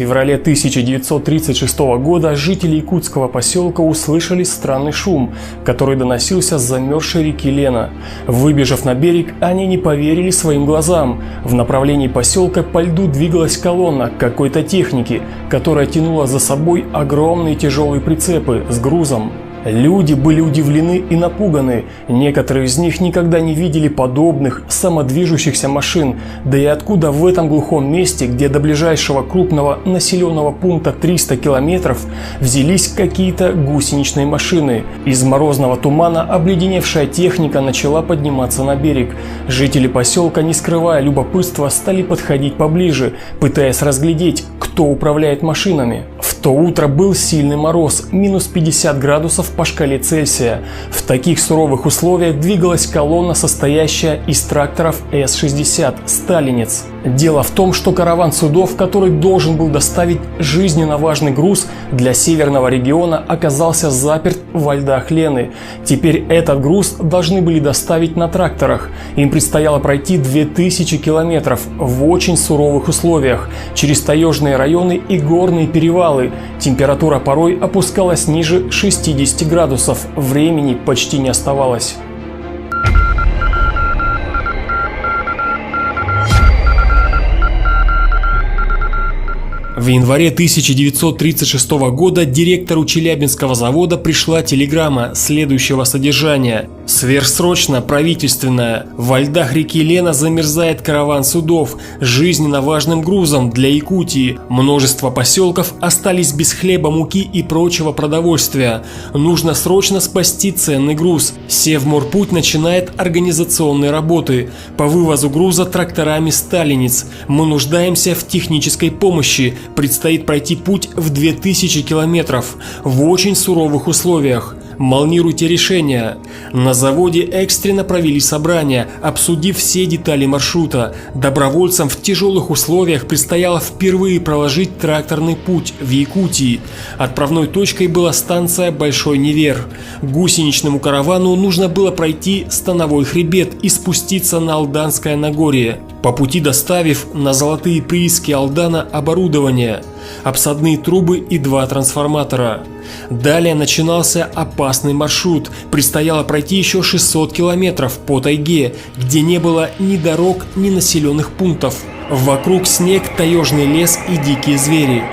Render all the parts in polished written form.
феврале 1936 года жители якутского поселка услышали странный шум, который доносился с замерзшей реки Лена. Выбежав на берег, они не поверили своим глазам. В направлении поселка по льду двигалась колонна какой-то техники, которая тянула за собой огромные тяжелые прицепы с грузом. Люди были удивлены и напуганы, некоторые из них никогда не видели подобных самодвижущихся машин, да и откуда в этом глухом месте, где до ближайшего крупного населенного пункта 300 километров, взялись какие-то гусеничные машины. Из морозного тумана обледеневшая техника начала подниматься на берег. Жители поселка, не скрывая любопытства, стали подходить поближе, пытаясь разглядеть, кто управляет машинами. В то утро был сильный мороз, минус 50 градусов по шкале Цельсия. В таких суровых условиях двигалась колонна, состоящая из тракторов С-60 «Сталинец». Дело в том, что караван судов, который должен был доставить жизненно важный груз для северного региона, оказался заперт во льдах Лены. Теперь этот груз должны были доставить на тракторах. Им предстояло пройти 2000 километров в очень суровых условиях, через таежные районы и горные перевалы. Температура порой опускалась ниже 60 градусов, времени почти не оставалось. В январе 1936 года директору Челябинского завода пришла телеграмма следующего содержания. Сверхсрочно, правительственная. Во льдах реки Лена замерзает караван судов с жизненно важным грузом для Якутии. Множество поселков остались без хлеба, муки и прочего продовольствия. Нужно срочно спасти ценный груз. Севморпуть начинает организационные работы по вывозу груза тракторами «Сталинец». Мы нуждаемся в технической помощи. Предстоит пройти путь в 2000 километров в очень суровых условиях. Молнируйте решения. На заводе экстренно провели собрание, обсудив все детали маршрута. Добровольцам в тяжелых условиях предстояло впервые проложить тракторный путь в Якутии. Отправной точкой была станция Большой Невер. Гусеничному каравану нужно было пройти Становой хребет и спуститься на Алданское Нагорье, по пути доставив на золотые прииски Алдана оборудование, обсадные трубы и 2 трансформатора. Далее начинался опасный маршрут. Предстояло пройти еще 600 километров по тайге, где не было ни дорог, ни населенных пунктов. Вокруг снег, таежный лес и дикие звери.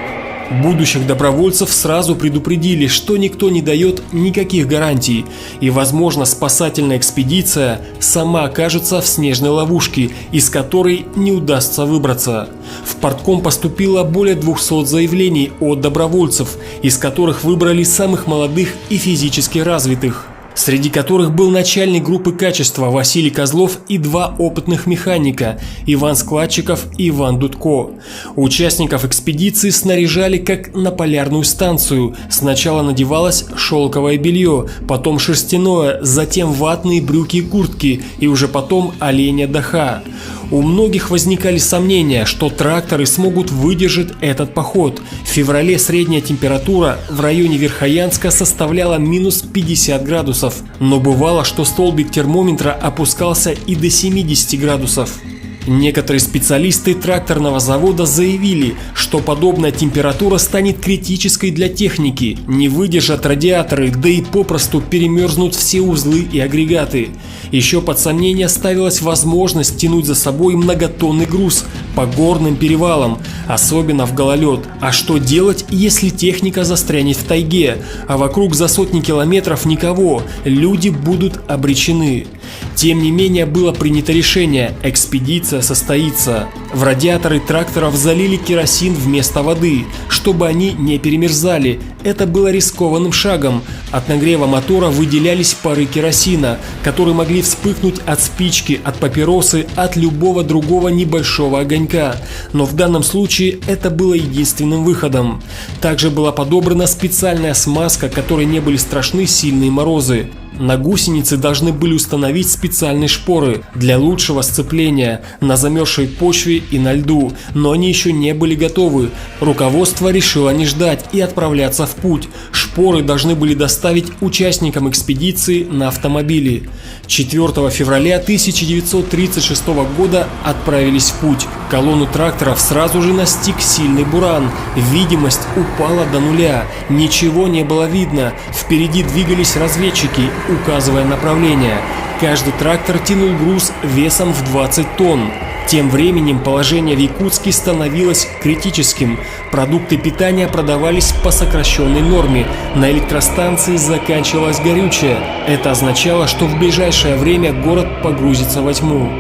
Будущих добровольцев сразу предупредили, что никто не дает никаких гарантий, и, возможно, спасательная экспедиция сама окажется в снежной ловушке, из которой не удастся выбраться. В партком поступило более 200 заявлений от добровольцев, из которых выбрали самых молодых и физически развитых, среди которых был начальник группы качества Василий Козлов и 2 опытных механика Иван Складчиков и Иван Дудко. Участников экспедиции снаряжали как на полярную станцию. Сначала надевалось шелковое белье, потом шерстяное, затем ватные брюки и куртки, и уже потом оленя даха. У многих возникали сомнения, что тракторы смогут выдержать этот поход. В феврале средняя температура в районе Верхоянска составляла минус 50 градусов, но бывало, что столбик термометра опускался и до 70 градусов. Некоторые специалисты тракторного завода заявили, что подобная температура станет критической для техники, не выдержат радиаторы, да и попросту перемерзнут все узлы и агрегаты. Еще под сомнение ставилась возможность тянуть за собой многотонный груз по горным перевалам, особенно в гололед. А что делать, если техника застрянет в тайге, а вокруг за сотни километров никого, люди будут обречены. Тем не менее, было принято решение – экспедиция состоится. В радиаторы тракторов залили керосин вместо воды, чтобы они не перемерзали. Это было рискованным шагом. От нагрева мотора выделялись пары керосина, которые могли вспыхнуть от спички, от папиросы, от любого другого небольшого огонька. Но в данном случае это было единственным выходом. Также была подобрана специальная смазка, которой не были страшны сильные морозы. На гусеницы должны были установить специальные шпоры для лучшего сцепления на замерзшей почве и на льду, но они еще не были готовы. Руководство решило не ждать и отправляться в путь. Шпоры должны были доставить участникам экспедиции на автомобиле. 4 февраля 1936 года отправились в путь. Колонну тракторов сразу же настиг сильный буран. Видимость упала до нуля. Ничего не было видно. Впереди двигались разведчики, указывая направление. Каждый трактор тянул груз весом в 20 тонн. Тем временем положение в Якутске становилось критическим. Продукты питания продавались по сокращенной норме. На электростанции заканчивалось горючее. Это означало, что в ближайшее время город погрузится во тьму.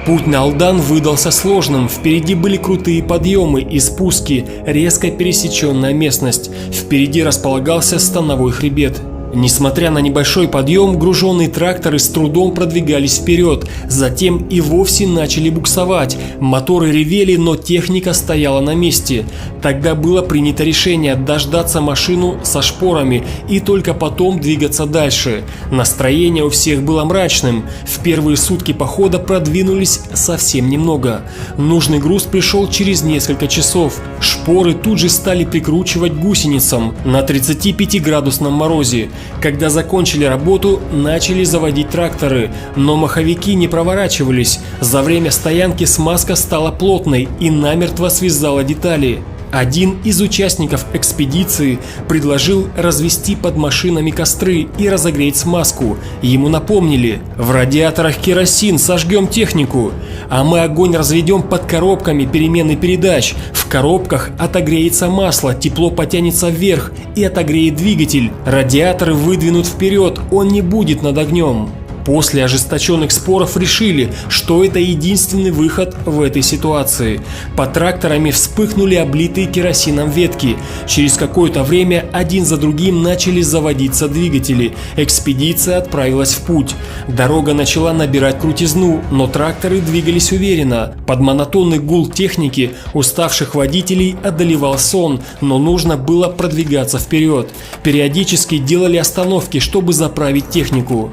Путь на Алдан выдался сложным, впереди были крутые подъемы и спуски, резко пересеченная местность. Впереди располагался становой хребет. Несмотря на небольшой подъем, груженные тракторы с трудом продвигались вперед, затем и вовсе начали буксовать. Моторы ревели, но техника стояла на месте. Тогда было принято решение дождаться машину со шпорами и только потом двигаться дальше. Настроение у всех было мрачным. В первые сутки похода продвинулись совсем немного. Нужный груз пришел через несколько часов. Шпоры тут же стали прикручивать к гусеницам на 35-градусном морозе. Когда закончили работу, начали заводить тракторы, но маховики не проворачивались. За время стоянки смазка стала плотной и намертво связала детали. Один из участников экспедиции предложил развести под машинами костры и разогреть смазку. Ему напомнили: в радиаторах керосин, сожгем технику. А мы огонь разведем под коробками перемены передач. В коробках отогреется масло, тепло потянется вверх и отогреет двигатель. Радиаторы выдвинут вперед, он не будет над огнем. После ожесточенных споров решили, что это единственный выход в этой ситуации. Под тракторами вспыхнули облитые керосином ветки. Через какое-то время один за другим начали заводиться двигатели. Экспедиция отправилась в путь. Дорога начала набирать крутизну, но тракторы двигались уверенно. Под монотонный гул техники уставших водителей одолевал сон, но нужно было продвигаться вперед. Периодически делали остановки, чтобы заправить технику.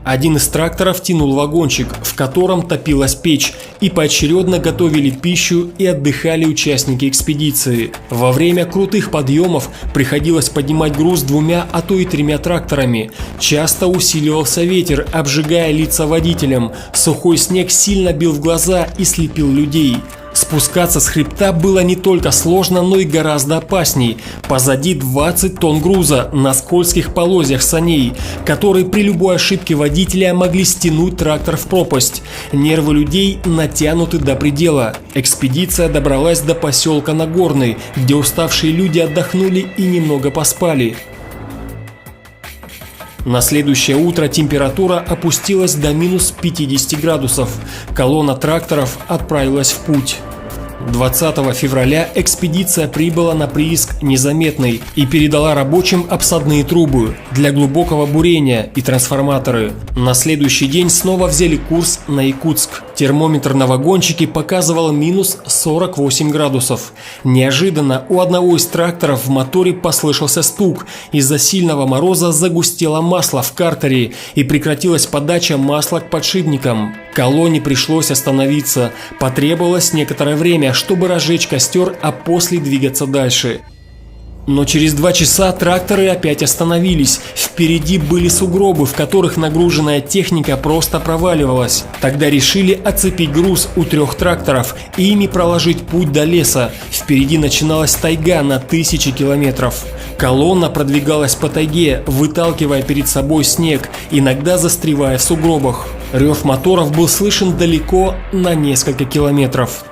Один из тракторов тянул вагончик, в котором топилась печь, и поочередно готовили пищу и отдыхали участники экспедиции. Во время крутых подъемов приходилось поднимать груз 2, а то и 3 тракторами. Часто усиливался ветер, обжигая лица водителям. Сухой снег сильно бил в глаза и слепил людей. Спускаться с хребта было не только сложно, но и гораздо опасней. Позади 20 тонн груза на скользких полозьях саней, которые при любой ошибке водителя могли стянуть трактор в пропасть. Нервы людей натянуты до предела. Экспедиция добралась до поселка Нагорный, где уставшие люди отдохнули и немного поспали. На следующее утро температура опустилась до минус 50 градусов. Колонна тракторов отправилась в путь. 20 февраля экспедиция прибыла на прииск Незаметный и передала рабочим обсадные трубы для глубокого бурения и трансформаторы. На следующий день снова взяли курс на Якутск. Термометр на вагончике показывал минус 48 градусов. Неожиданно у одного из тракторов в моторе послышался стук. Из-за сильного мороза загустело масло в картере и прекратилась подача масла к подшипникам. Колонне пришлось остановиться. Потребовалось некоторое время, чтобы разжечь костер, а после двигаться дальше. Но через 2 часа тракторы опять остановились. Впереди были сугробы, в которых нагруженная техника просто проваливалась. Тогда решили оцепить груз у 3 тракторов и ими проложить путь до леса. Впереди начиналась тайга на 1000 километров. Колонна продвигалась по тайге, выталкивая перед собой снег, иногда застревая в сугробах. Рев моторов был слышен далеко на несколько километров.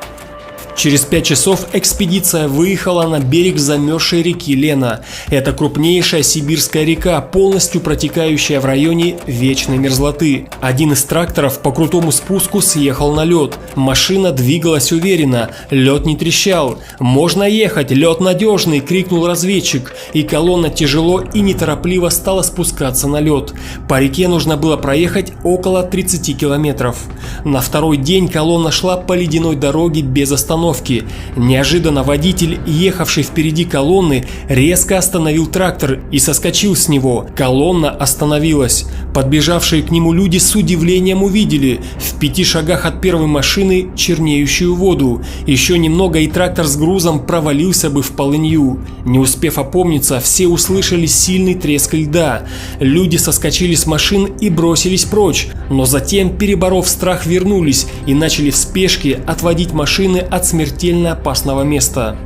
Через 5 часов экспедиция выехала на берег замерзшей реки Лена. Это крупнейшая сибирская река, полностью протекающая в районе вечной мерзлоты. Один из тракторов по крутому спуску съехал на лед. Машина двигалась уверенно, лед не трещал. «Можно ехать, лед надежный!» – крикнул разведчик, и колонна тяжело и неторопливо стала спускаться на лед. По реке нужно было проехать около 30 километров. На второй день колонна шла по ледяной дороге без остановки. остановки. Неожиданно водитель, ехавший впереди колонны, резко остановил трактор и соскочил с него. Колонна остановилась. Подбежавшие к нему люди с удивлением увидели в 5 шагах от первой машины чернеющую воду. Еще немного, и трактор с грузом провалился бы в полынью. Не успев опомниться, все услышали сильный треск льда. Люди соскочили с машин и бросились прочь, но затем, переборов страх, вернулись и начали в спешке отводить машины от смертельно опасного места.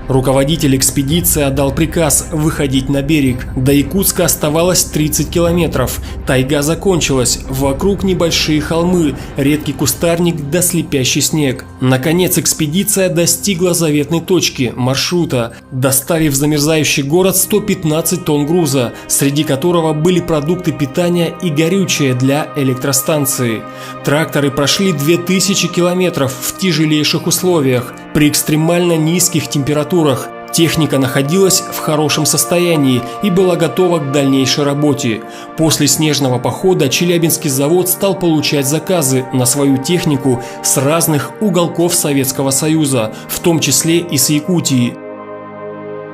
Руководитель экспедиции отдал приказ выходить на берег. До Якутска оставалось 30 километров. Тайга закончилась. Вокруг небольшие холмы, редкий кустарник да слепящий снег. Наконец экспедиция достигла заветной точки маршрута, доставив в замерзающий город 115 тонн груза, среди которого были продукты питания и горючее для электростанции. Тракторы прошли 2000 километров в тяжелейших условиях. При экстремально низких температурах техника находилась в хорошем состоянии и была готова к дальнейшей работе. После снежного похода Челябинский завод стал получать заказы на свою технику с разных уголков Советского Союза, в том числе и с Якутии.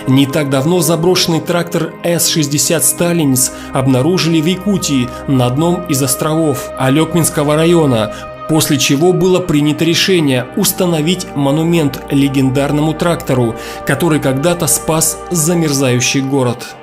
Не так давно заброшенный трактор С-60 «Сталинец» обнаружили в Якутии на одном из островов Алекминского района, после чего было принято решение установить монумент легендарному трактору, который когда-то спас замерзающий город.